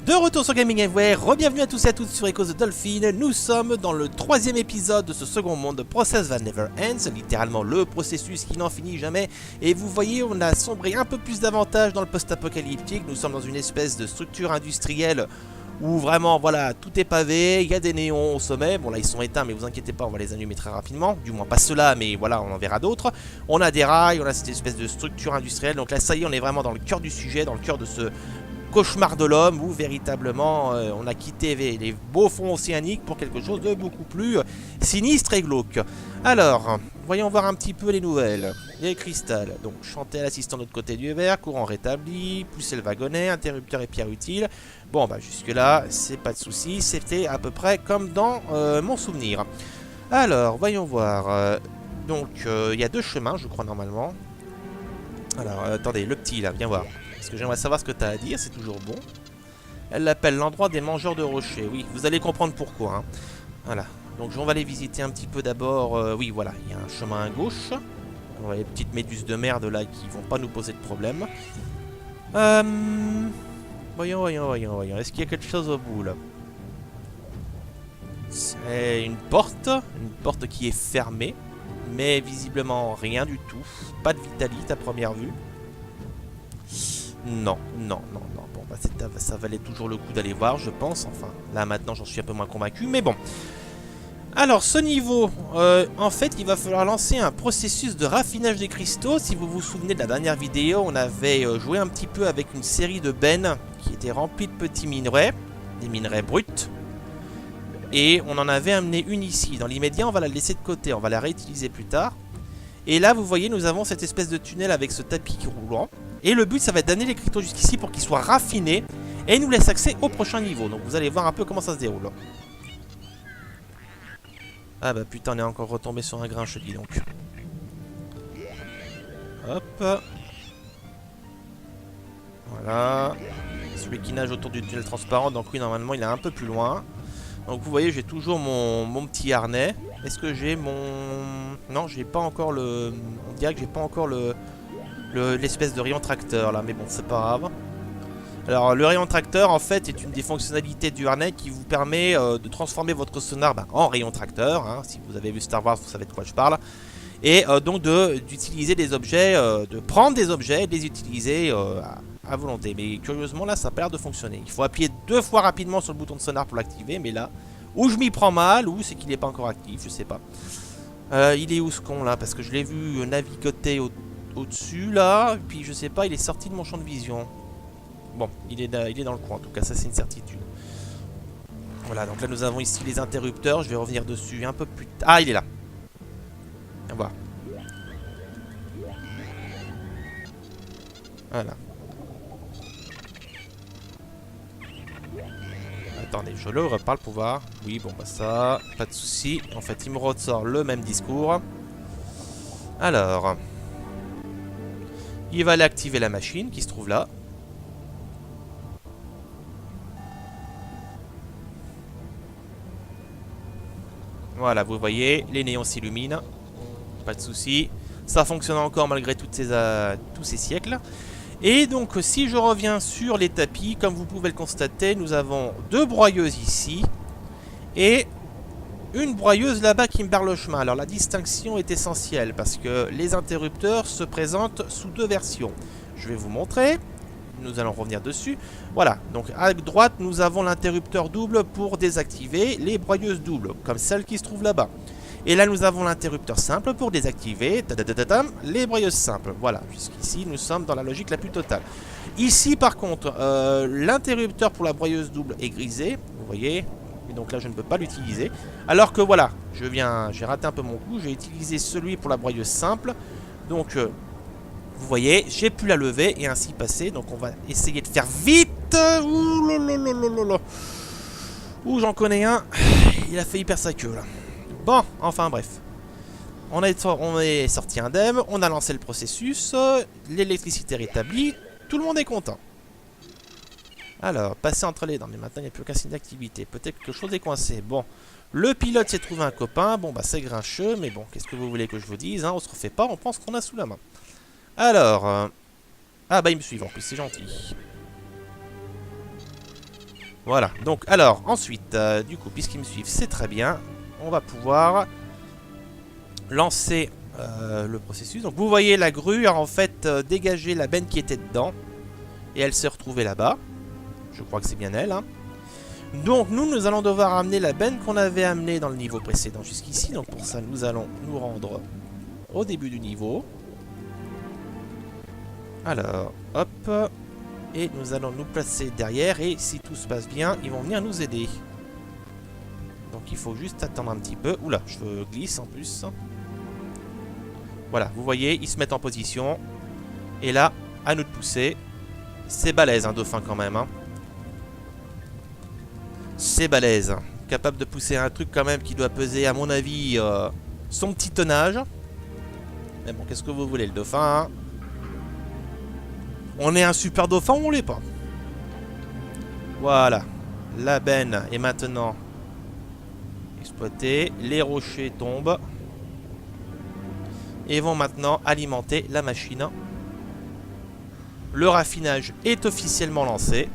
De retour sur Gaming Everywhere, re-bienvenue à tous et à toutes sur Echoes of Dolphin. Nous sommes dans le troisième épisode de ce second monde, Process That Never Ends, littéralement le processus qui n'en finit jamais. Et vous voyez, on a sombré un peu plus davantage dans le post-apocalyptique. Nous sommes dans une espèce de structure industrielle où vraiment, voilà, tout est pavé, il y a des néons au sommet. Bon là ils sont éteints, mais vous inquiétez pas, on va les allumer très rapidement. Du moins pas ceux-là, mais voilà, on en verra d'autres. On a des rails, on a cette espèce de structure industrielle. Donc là ça y est, on est vraiment dans le cœur du sujet, dans le cœur de ce cauchemar de l'homme, où véritablement on a quitté les beaux fonds océaniques pour quelque chose de beaucoup plus sinistre et glauque. Alors, voyons voir un petit peu les nouvelles. Les cristal, donc chanter à l'assistant de l'autre côté du verre, courant rétabli, pousser le wagonnet, interrupteur et pierre utile. Bon bah jusque là, c'est pas de souci, c'était à peu près comme dans mon souvenir. Alors, voyons voir. Donc, il y a deux chemins, je crois, normalement. Alors, attendez, le petit là, viens voir. Parce que j'aimerais savoir ce que tu as à dire, c'est toujours bon. Elle l'appelle l'endroit des mangeurs de rochers. Oui, vous allez comprendre pourquoi. Hein. Voilà. Donc on va aller visiter un petit peu d'abord. Oui, voilà, il y a un chemin à gauche. On a les petites méduses de merde là qui vont pas nous poser de problème. Voyons. Est-ce qu'il y a quelque chose au bout là? C'est une porte qui est fermée. Mais visiblement rien du tout. Pas de vitalite à première vue. Non. Bon, bah, ça valait toujours le coup d'aller voir, je pense. Enfin, là, maintenant, j'en suis un peu moins convaincu, mais bon. Alors, ce niveau, en fait, il va falloir lancer un processus de raffinage des cristaux. Si vous vous souvenez de la dernière vidéo, on avait joué un petit peu avec une série de bennes qui étaient remplies de petits minerais, des minerais bruts. Et on en avait amené une ici. Dans l'immédiat, on va la laisser de côté, on va la réutiliser plus tard. Et là, vous voyez, nous avons cette espèce de tunnel avec ce tapis roulant. Et le but, ça va être d'amener les cristaux jusqu'ici pour qu'ils soient raffinés et nous laissent accès au prochain niveau. Donc vous allez voir un peu comment ça se déroule. Ah bah putain, on est encore retombé sur un grain, je te dis donc. Hop. Voilà. Celui qui nage autour du tunnel transparent, donc oui, normalement, il est un peu plus loin. Donc vous voyez, j'ai toujours mon petit harnais. Est-ce que j'ai mon... Non, j'ai pas encore le... On dirait que j'ai pas encore l'espèce de rayon tracteur là, mais bon, c'est pas grave. Alors, le rayon tracteur, en fait, est une des fonctionnalités du harnais qui vous permet de transformer votre sonar en rayon tracteur. Hein. Si vous avez vu Star Wars, vous savez de quoi je parle. Et donc d'utiliser des objets, de prendre des objets et de les utiliser à volonté. Mais curieusement, là, ça n'a pas l'air de fonctionner. Il faut appuyer 2 fois rapidement sur le bouton de sonar pour l'activer, mais là, ou je m'y prends mal, ou c'est qu'il n'est pas encore actif, je sais pas. Il est où ce con là? Parce que je l'ai vu naviguer au-dessus là, et puis je sais pas, il est sorti de mon champ de vision. Bon, il est dans le coin, en tout cas, ça c'est une certitude. Voilà, donc là nous avons ici les interrupteurs, je vais revenir dessus un peu plus tard. Ah, il est là. Viens voir. Voilà. Attendez, je le reparle pour voir. Oui, bon bah ça, pas de souci. En fait, il me ressort le même discours. Alors, il va aller activer la machine qui se trouve là. Voilà, vous voyez, les néons s'illuminent. Pas de souci. Ça fonctionne encore malgré tous ces siècles. Et donc, si je reviens sur les tapis, comme vous pouvez le constater, nous avons 2 broyeuses ici. Et une broyeuse là-bas qui me barre le chemin. Alors la distinction est essentielle parce que les interrupteurs se présentent sous 2 versions. Je vais vous montrer. Nous allons revenir dessus. Voilà, donc à droite nous avons l'interrupteur double pour désactiver les broyeuses doubles, comme celle qui se trouve là-bas. Et là nous avons l'interrupteur simple pour désactiver les broyeuses simples. Voilà, jusqu'ici nous sommes dans la logique la plus totale. Ici par contre, l'interrupteur pour la broyeuse double est grisé, vous voyez. Et donc là je ne peux pas l'utiliser. Alors que voilà, j'ai raté un peu mon coup, j'ai utilisé celui pour la broyeuse simple. Donc vous voyez, j'ai pu la lever et ainsi passer. Donc on va essayer de faire vite. Ouh là. Ouh, j'en connais un. Il a failli perdre sa queue là. Bon, enfin bref. On est sorti indemne, on a lancé le processus, l'électricité rétablie, tout le monde est content. Alors, passer entre les dents, mais maintenant il n'y a plus aucun signe d'activité. Peut-être que quelque chose est coincé. Bon, le pilote s'est trouvé un copain, bon bah c'est grincheux, mais bon, qu'est-ce que vous voulez que je vous dise, hein, on se refait pas, on pense qu'on a sous la main. Alors, ah bah ils me suivent en plus, c'est gentil. Voilà, donc alors ensuite, du coup, puisqu'ils me suivent, c'est très bien. On va pouvoir lancer le processus. Donc vous voyez la grue a en fait dégagé la benne qui était dedans. Et elle s'est retrouvée là-bas. Je crois que c'est bien elle. Hein. Donc nous allons devoir amener la benne qu'on avait amenée dans le niveau précédent jusqu'ici. Donc pour ça, nous allons nous rendre au début du niveau. Alors, hop. Et nous allons nous placer derrière. Et si tout se passe bien, ils vont venir nous aider. Donc il faut juste attendre un petit peu. Oula, je glisse en plus. Voilà, vous voyez, ils se mettent en position. Et là, à nous de pousser. C'est balèze un dauphin quand même. Hein. C'est balèze. Capable de pousser un truc quand même qui doit peser, à mon avis, son petit tonnage. Mais bon, qu'est-ce que vous voulez, le dauphin hein. On est un super dauphin ou on l'est pas? Voilà. La benne est maintenant exploitée. Les rochers tombent. Et vont maintenant alimenter la machine. Le raffinage est officiellement lancé.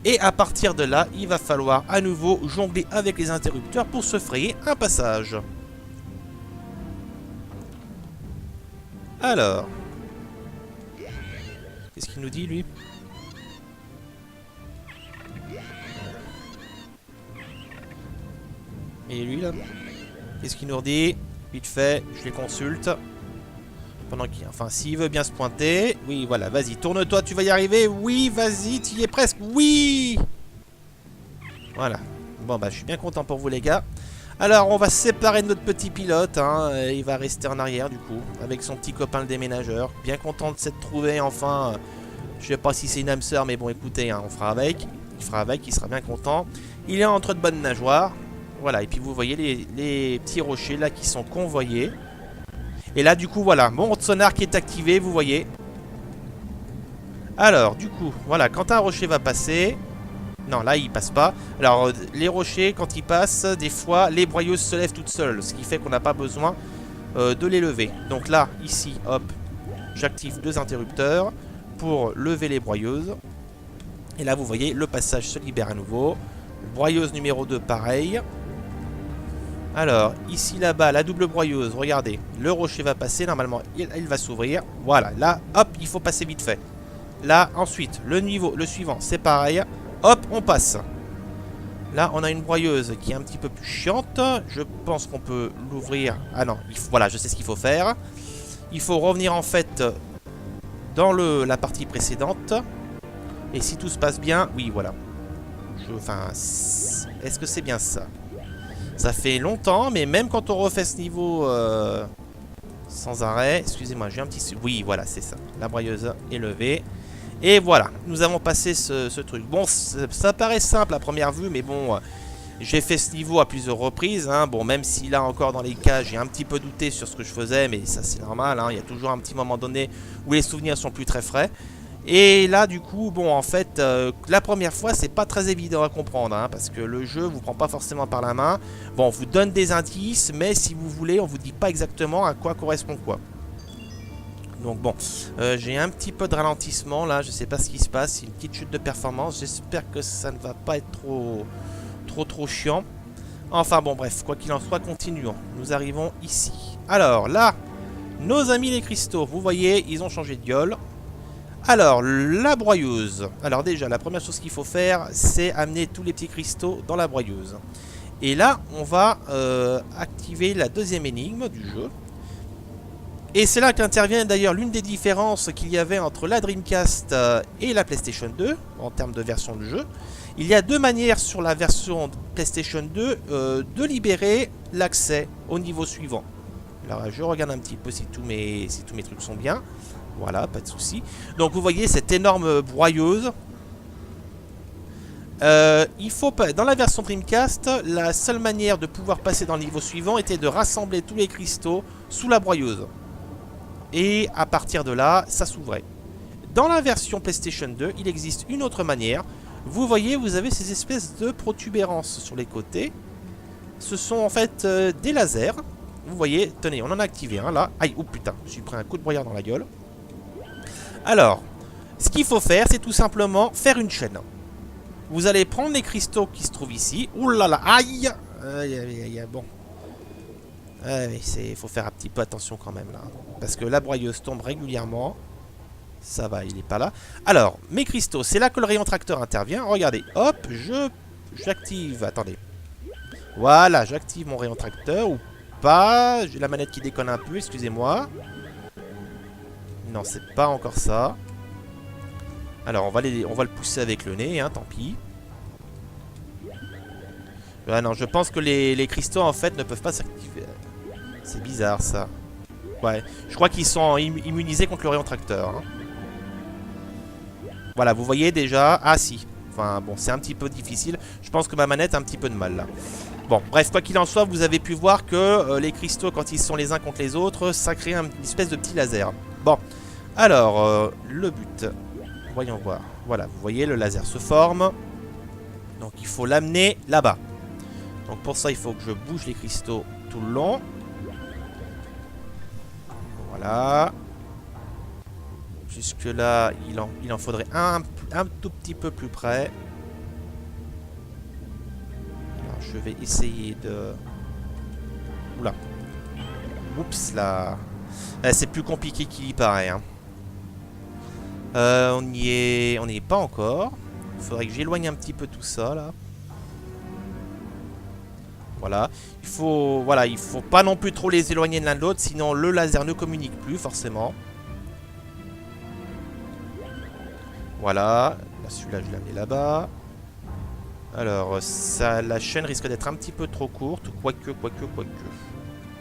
Et à partir de là, il va falloir à nouveau jongler avec les interrupteurs pour se frayer un passage. Alors. Qu'est-ce qu'il nous dit, lui? Et lui, là? Qu'est-ce qu'il nous redit? Vite fait, je les consulte. Pendant qu'il... Enfin, s'il veut bien se pointer... Oui, voilà, vas-y, tourne-toi, tu vas y arriver. Oui, vas-y, tu y es presque. Oui! Voilà. Bon, bah, je suis bien content pour vous, les gars. Alors, on va se séparer de notre petit pilote. Hein. Il va rester en arrière, du coup, avec son petit copain, le déménageur. Bien content de s'être trouvé, enfin... Je sais pas si c'est une âme sœur, mais bon, écoutez, hein, on fera avec. Il fera avec, il sera bien content. Il est entre de bonnes nageoires. Voilà, et puis vous voyez les petits rochers, là, qui sont convoyés. Et là, du coup, voilà, mon sonar qui est activé, vous voyez. Alors, du coup, voilà, quand un rocher va passer... Non, là, il passe pas. Alors, les rochers, quand ils passent, des fois, les broyeuses se lèvent toutes seules. Ce qui fait qu'on n'a pas besoin de les lever. Donc là, ici, hop, j'active 2 interrupteurs pour lever les broyeuses. Et là, vous voyez, le passage se libère à nouveau. Broyeuse numéro 2, pareil. Alors, ici, là-bas, la double broyeuse, regardez, le rocher va passer, normalement, il va s'ouvrir. Voilà, là, hop, il faut passer vite fait. Là, ensuite, le suivant, c'est pareil. Hop, on passe. Là, on a une broyeuse qui est un petit peu plus chiante. Je pense qu'on peut l'ouvrir. Ah non, voilà, je sais ce qu'il faut faire. Il faut revenir, en fait, dans la partie précédente. Et si tout se passe bien, oui, voilà. Enfin, est-ce que c'est bien ça? Ça fait longtemps, mais même quand on refait ce niveau sans arrêt... Excusez-moi, j'ai un petit... Oui, voilà, c'est ça. La broyeuse est levée. Et voilà, nous avons passé ce truc. Bon, ça paraît simple à première vue, mais bon... j'ai fait ce niveau à plusieurs reprises. Hein. Bon, même si là encore dans les cas, j'ai un petit peu douté sur ce que je faisais, mais ça c'est normal. Hein. Il y a toujours un petit moment donné où les souvenirs sont plus très frais. Et là, du coup, bon, en fait, la première fois, c'est pas très évident à comprendre, hein, parce que le jeu vous prend pas forcément par la main. Bon, on vous donne des indices, mais si vous voulez, on vous dit pas exactement à quoi correspond quoi. Donc bon, j'ai un petit peu de ralentissement là, je sais pas ce qui se passe, c'est une petite chute de performance. J'espère que ça ne va pas être trop chiant. Enfin bon, bref, quoi qu'il en soit, continuons. Nous arrivons ici. Alors là, nos amis les cristaux, vous voyez, ils ont changé de gueule. Alors, la broyeuse. Alors déjà, la première chose qu'il faut faire, c'est amener tous les petits cristaux dans la broyeuse. Et là, on va activer la deuxième énigme du jeu. Et c'est là qu'intervient d'ailleurs l'une des différences qu'il y avait entre la Dreamcast et la PlayStation 2, en termes de version de jeu. Il y a 2 manières sur la version PlayStation 2 de libérer l'accès au niveau suivant. Alors, je regarde un petit peu si tous mes trucs sont bien. Voilà, pas de souci. Donc vous voyez cette énorme broyeuse. Dans la version Dreamcast, la seule manière de pouvoir passer dans le niveau suivant était de rassembler tous les cristaux sous la broyeuse. Et à partir de là, ça s'ouvrait. Dans la version PlayStation 2, il existe une autre manière. Vous voyez, vous avez ces espèces de protubérances sur les côtés. Ce sont en fait des lasers. Vous voyez, tenez, on en a activé un là. Aïe, oh putain, je me suis pris un coup de broyeur dans la gueule. Alors, ce qu'il faut faire, c'est tout simplement faire une chaîne. Vous allez prendre les cristaux qui se trouvent ici. Ouh là là, aïe. Bon. Il faut faire un petit peu attention quand même là. Parce que la broyeuse tombe régulièrement. Ça va, il n'est pas là. Alors, mes cristaux, c'est là que le rayon tracteur intervient. Regardez, hop, j'active. Attendez. Voilà, j'active mon rayon tracteur ou pas. J'ai la manette qui déconne un peu, excusez-moi. Non, c'est pas encore ça. Alors, on va le pousser avec le nez, hein, tant pis. Ah non, je pense que les cristaux, en fait, ne peuvent pas s'activer. C'est bizarre, ça. Ouais, je crois qu'ils sont immunisés contre le rayon tracteur. Hein. Voilà, vous voyez déjà... Ah, si. Enfin, bon, c'est un petit peu difficile. Je pense que ma manette a un petit peu de mal, là. Bon, bref, quoi qu'il en soit, vous avez pu voir que les cristaux, quand ils sont les uns contre les autres, ça crée une espèce de petit laser. Bon, alors, le but... Voyons voir. Voilà, vous voyez, le laser se forme. Donc, il faut l'amener là-bas. Donc, pour ça, il faut que je bouge les cristaux tout le long. Voilà. Jusque là, il en faudrait un tout petit peu plus près. Alors, je vais essayer de... Oula. Oups, là. C'est plus compliqué qu'il y paraît. Hein. On n'y est pas encore. Il faudrait que j'éloigne un petit peu tout ça, là. Voilà. Il faut pas non plus trop les éloigner de l'un de l'autre, sinon le laser ne communique plus, forcément. Voilà. Celui-là, je l'ai amené là-bas. Alors, la chaîne risque d'être un petit peu trop courte. Quoique.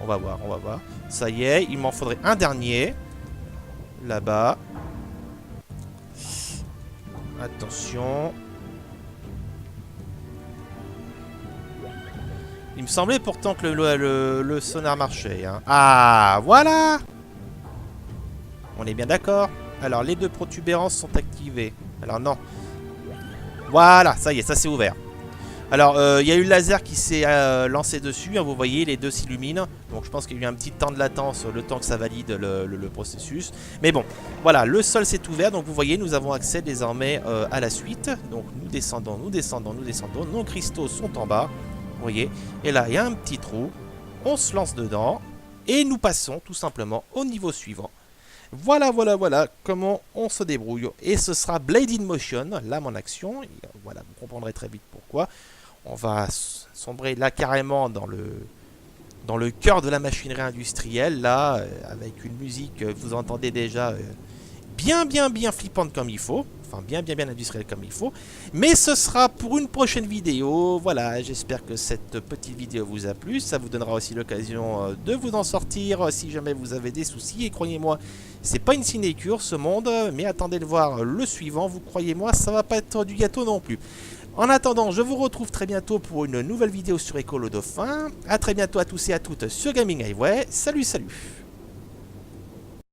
On va voir. Ça y est, il m'en faudrait un dernier. Là-bas. Attention. Il me semblait pourtant que le sonar marchait. Hein. Ah, voilà. On est bien d'accord. Alors, les deux protubérances sont activées. Alors, non. Voilà, ça y est, ça s'est ouvert. Alors, il y a eu le laser qui s'est lancé dessus. Hein, vous voyez, les deux s'illuminent. Donc, je pense qu'il y a eu un petit temps de latence, le temps que ça valide le processus. Mais bon, voilà, le sol s'est ouvert. Donc, vous voyez, nous avons accès désormais à la suite. Donc, nous descendons. Nos cristaux sont en bas. Vous voyez. Et là, il y a un petit trou. On se lance dedans. Et nous passons tout simplement au niveau suivant. Voilà comment on se débrouille. Et ce sera Blade in Motion, là mon action. Et voilà, vous comprendrez très vite pourquoi. On va sombrer là carrément dans le cœur de la machinerie industrielle, là, avec une musique, vous entendez déjà, bien flippante comme il faut. Enfin, bien industrielle comme il faut. Mais ce sera pour une prochaine vidéo. Voilà, j'espère que cette petite vidéo vous a plu. Ça vous donnera aussi l'occasion de vous en sortir si jamais vous avez des soucis. Et croyez-moi, c'est pas une sinécure ce monde. Mais attendez de voir le suivant. Vous croyez-moi, ça va pas être du gâteau non plus. En attendant, je vous retrouve très bientôt pour une nouvelle vidéo sur École au Dauphin. A très bientôt à tous et à toutes sur Gaming Highway. Salut